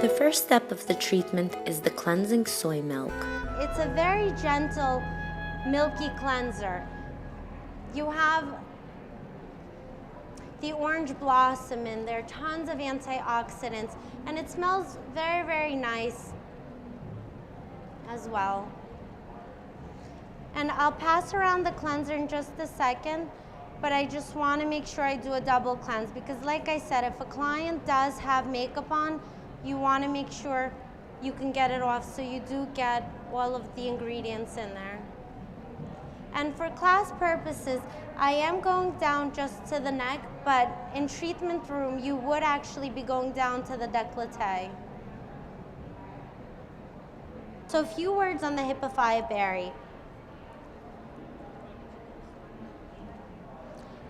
The first step of the treatment is the cleansing soy milk. It's a very gentle, milky cleanser. You have the orange blossom in there, tons of antioxidants, and it smells very, very nice as well. And I'll pass around the cleanser in just a second, but I just want to make sure I do a double cleanse because like I said, if a client does have makeup on, you want to make sure you can get it off so you do get all of the ingredients in there. And for class purposes, I am going down just to the neck, but in treatment room, you would actually be going down to the décolleté. So a few words on the Hippophaia berry.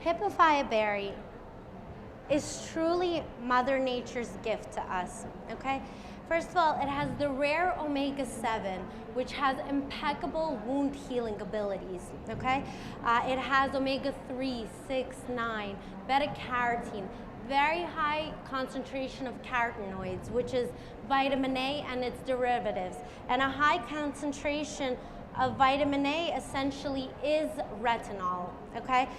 Hippophaia berry is truly Mother Nature's gift to us, okay? First of all, it has the rare omega-7, which has impeccable wound healing abilities, okay? It has omega-3, 6, 9, beta-carotene, very high concentration of carotenoids, which is vitamin A and its derivatives, and a high concentration of vitamin A essentially is retinol, okay?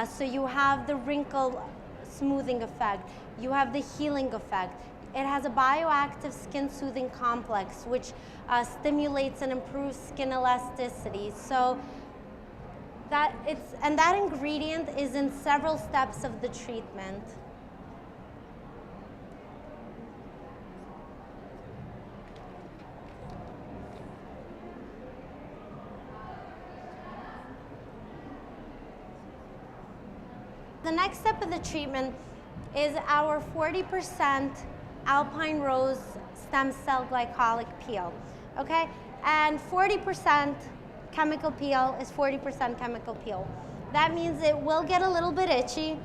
So you have the wrinkle smoothing effect, you have the healing effect. It has a bioactive skin soothing complex, which stimulates and improves skin elasticity. So that ingredient is in several steps of the treatment. The next step of the treatment is our 40% Alpine Rose stem cell glycolic peel, okay? And 40% chemical peel is 40% chemical peel. That means it will get a little bit itchy,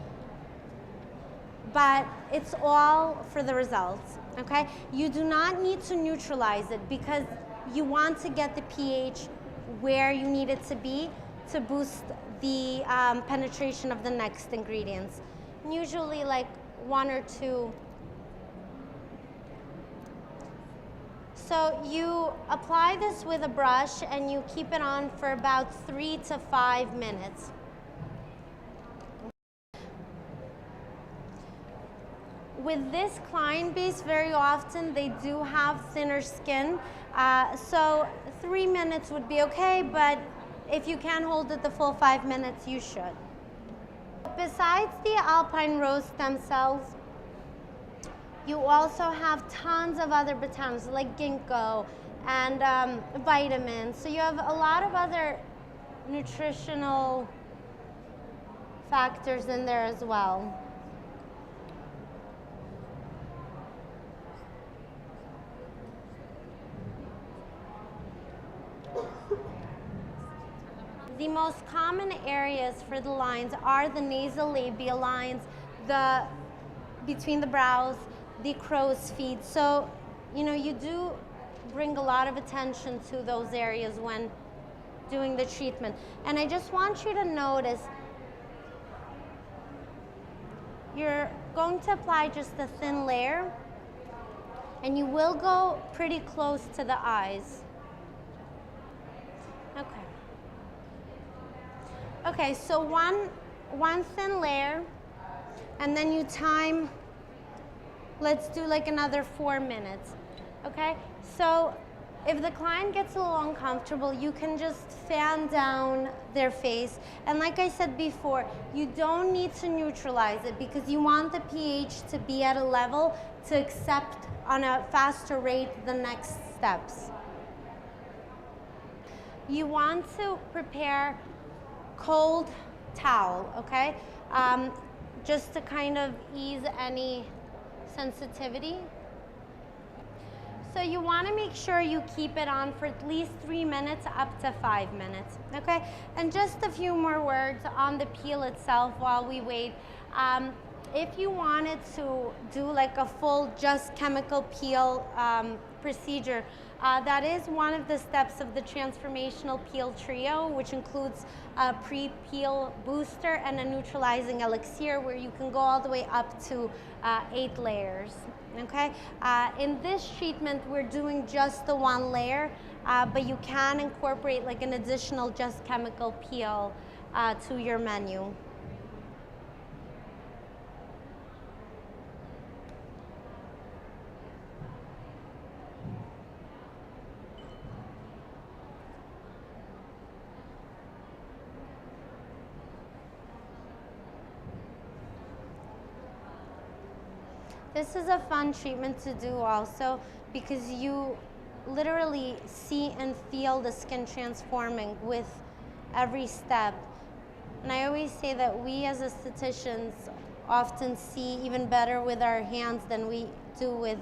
but it's all for the results, okay? You do not need to neutralize it because you want to get the pH where you need it to be to boost the penetration of the next ingredients. Usually like 1 or 2. So you apply this with a brush and you keep it on for about 3 to 5 minutes. With this client base, very often they do have thinner skin, so 3 minutes would be okay, but if you can't hold it the full 5 minutes, you should. Besides the Alpine Rose stem cells, you also have tons of other botanicals like ginkgo and vitamins. So you have a lot of other nutritional factors in there as well. The most common areas for the lines are the nasolabial lines, between the brows, the crow's feet. So, you know, you do bring a lot of attention to those areas when doing the treatment. And I just want you to notice, you're going to apply just a thin layer, and you will go pretty close to the eyes. Okay. Okay, so one thin layer, and then you time, let's do like another 4 minutes, okay? So if the client gets a little uncomfortable, you can just fan down their face. And like I said before, you don't need to neutralize it because you want the pH to be at a level to accept on a faster rate the next steps. You want to prepare cold towel, okay? Just to kind of ease any sensitivity. So you want to make sure you keep it on for at least 3 minutes up to 5 minutes, okay? And just a few more words on the peel itself while we wait. If you wanted to do like a full just chemical peel procedure, that is one of the steps of the transformational peel trio, which includes a pre-peel booster and a neutralizing elixir, where you can go all the way up to 8 layers. Okay. In this treatment, we're doing just the 1 layer, but you can incorporate like an additional just chemical peel to your menu. This is a fun treatment to do also, because you literally see and feel the skin transforming with every step. And I always say that we as estheticians often see even better with our hands than we do with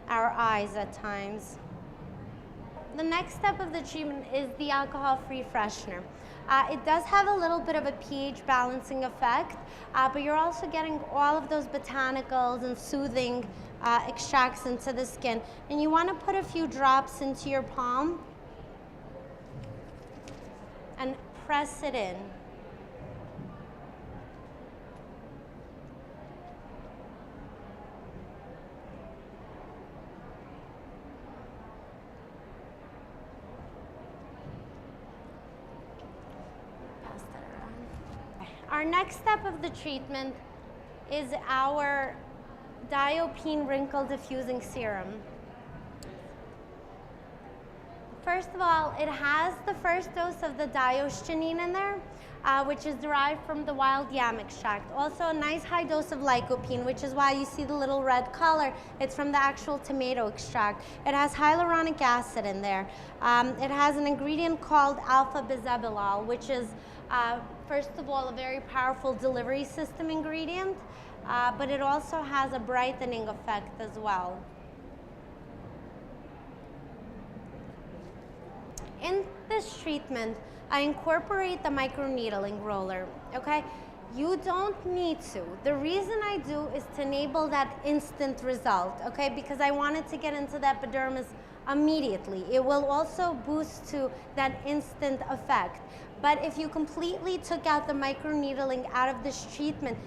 our eyes at times. The next step of the treatment is the alcohol-free freshener. It does have a little bit of a pH balancing effect, but you're also getting all of those botanicals and soothing extracts into the skin. And you want to put a few drops into your palm and press it in. Our next step of the treatment is our Diosgenin Wrinkle Diffusing Serum. First of all, it has the first dose of the Diosgenin in there, which is derived from the wild yam extract. Also a nice high dose of Lycopene, which is why you see the little red color. It's from the actual tomato extract. It has hyaluronic acid in there. It has an ingredient called alpha-bisabolol, which is first of all, a very powerful delivery system ingredient, but it also has a brightening effect as well. In this treatment, I incorporate the microneedling roller, okay? You don't need to. The reason I do is to enable that instant result, okay? Because I wanted to get into the epidermis immediately. It will also boost to that instant effect. But if you completely took out the microneedling out of this treatment,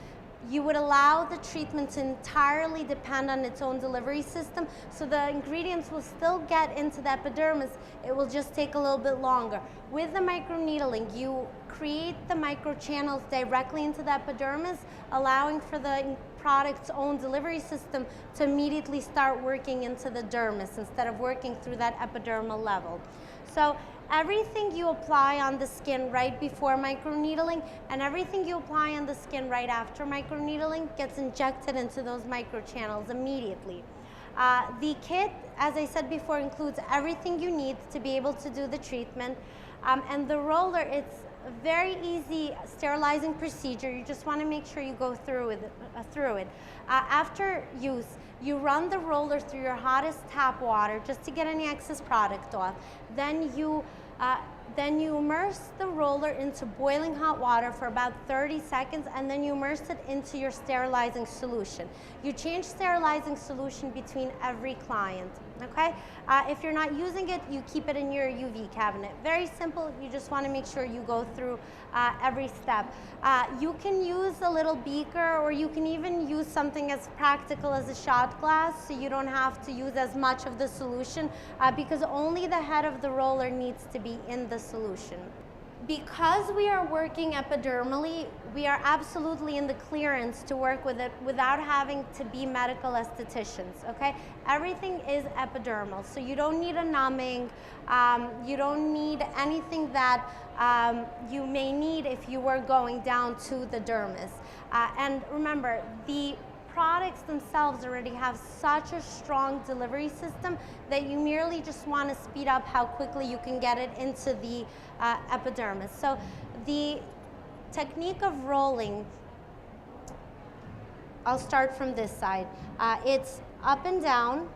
you would allow the treatment to entirely depend on its own delivery system, so the ingredients will still get into the epidermis. It will just take a little bit longer. With the microneedling, you create the microchannels directly into the epidermis, allowing for the product's own delivery system to immediately start working into the dermis instead of working through that epidermal level. So everything you apply on the skin right before microneedling and everything you apply on the skin right after microneedling gets injected into those microchannels immediately. The kit, as I said before, includes everything you need to be able to do the treatment. And the roller, it's a very easy sterilizing procedure. You just want to make sure you go through it. After use, you run the roller through your hottest tap water just to get any excess product off. Then you immerse the roller into boiling hot water for about 30 seconds, and then you immerse it into your sterilizing solution. You change sterilizing solution between every client, okay? If you're not using it, you keep it in your UV cabinet. Very simple, you just want to make sure you go through every step. You can use a little beaker, or you can even use something as practical as a shot glass, so you don't have to use as much of the solution, because only the head of the roller needs to be in the solution. Because we are working epidermally, we are absolutely in the clearance to work with it without having to be medical estheticians, okay? Everything is epidermal, so you don't need a numbing, you don't need anything that you may need if you were going down to the dermis. And remember, the products themselves already have such a strong delivery system that you merely just want to speed up how quickly you can get it into the epidermis. So the technique of rolling, I'll start from this side. It's up and down,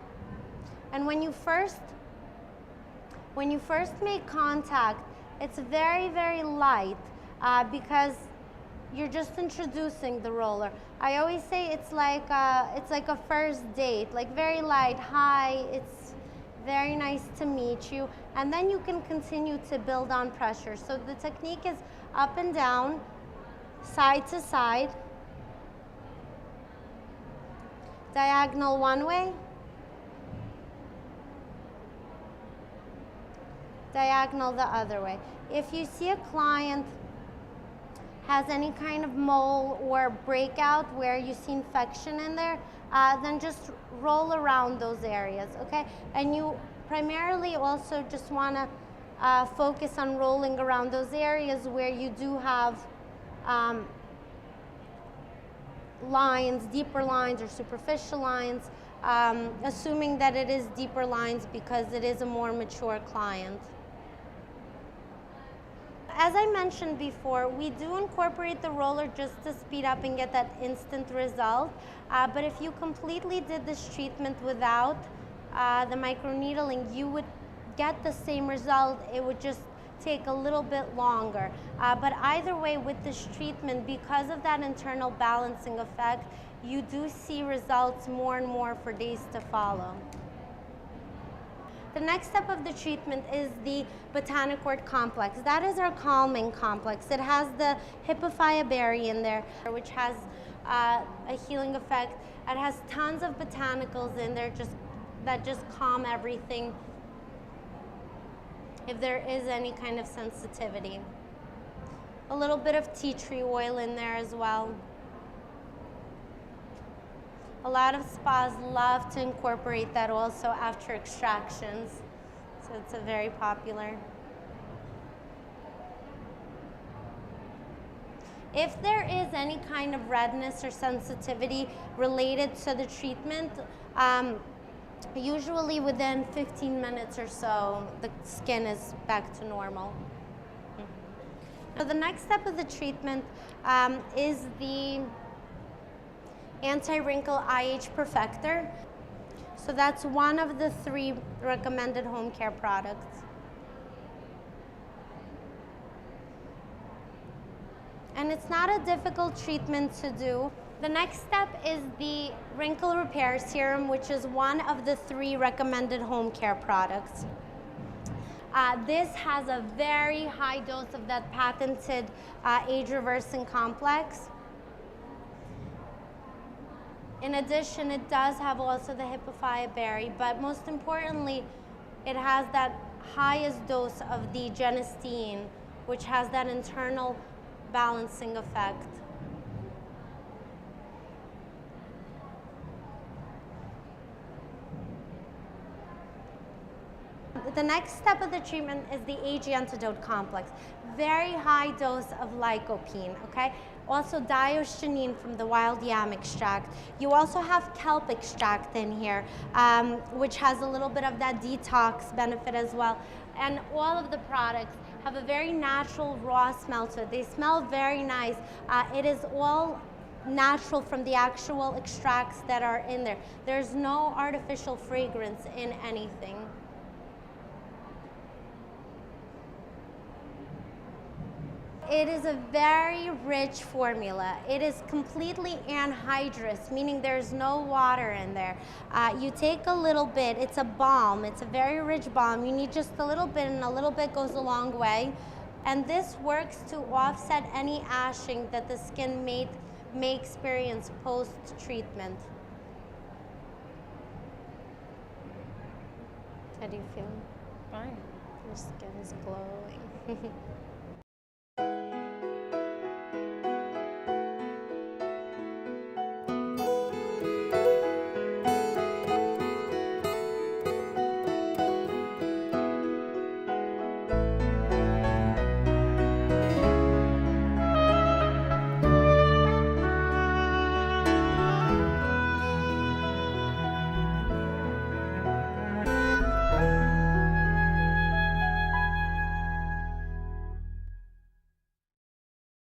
and when you first make contact, it's very, very light, because you're just introducing the roller. I always say it's like a first date, like very light. Hi, it's very nice to meet you. And then you can continue to build on pressure. So the technique is up and down, side to side, diagonal one way, diagonal the other way. If you see a client has any kind of mole or breakout where you see infection in there, then just roll around those areas, okay? And you primarily also just want to focus on rolling around those areas where you do have lines, deeper lines or superficial lines, assuming that it is deeper lines because it is a more mature client. As I mentioned before, we do incorporate the roller just to speed up and get that instant result. But if you completely did this treatment without the microneedling, you would get the same result. It would just take a little bit longer. But either way, with this treatment, because of that internal balancing effect, you do see results more and more for days to follow. The next step of the treatment is the botanicort complex. That is our calming complex. It has the hippophaea berry in there, which has a healing effect. It has tons of botanicals in there that just calm everything if there is any kind of sensitivity. A little bit of tea tree oil in there as well. A lot of spas love to incorporate that also after extractions, so it's a very popular. If there is any kind of redness or sensitivity related to the treatment, usually within 15 minutes or so, the skin is back to normal. So the next step of the treatment is the anti-wrinkle age perfector. So that's one of the 3 recommended home care products. And it's not a difficult treatment to do. The next step is the wrinkle repair serum, which is one of the 3 recommended home care products. This has a very high dose of that patented age-reversing complex. In addition, it does have also the hippophaea berry, but most importantly, it has that highest dose of the genistein, which has that internal balancing effect. The next step of the treatment is the age antidote complex. Very high dose of lycopene, okay? Also Diosgenin from the wild yam extract. You also have kelp extract in here, which has a little bit of that detox benefit as well. And all of the products have a very natural raw smell to it. They smell very nice. It is all natural from the actual extracts that are in there. There's no artificial fragrance in anything. It is a very rich formula. It is completely anhydrous, meaning there's no water in there. You take a little bit, it's a balm, it's a very rich balm. You need just a little bit, and a little bit goes a long way. And this works to offset any ashing that the skin may experience post-treatment. How do you feel? Fine. Your skin is glowing.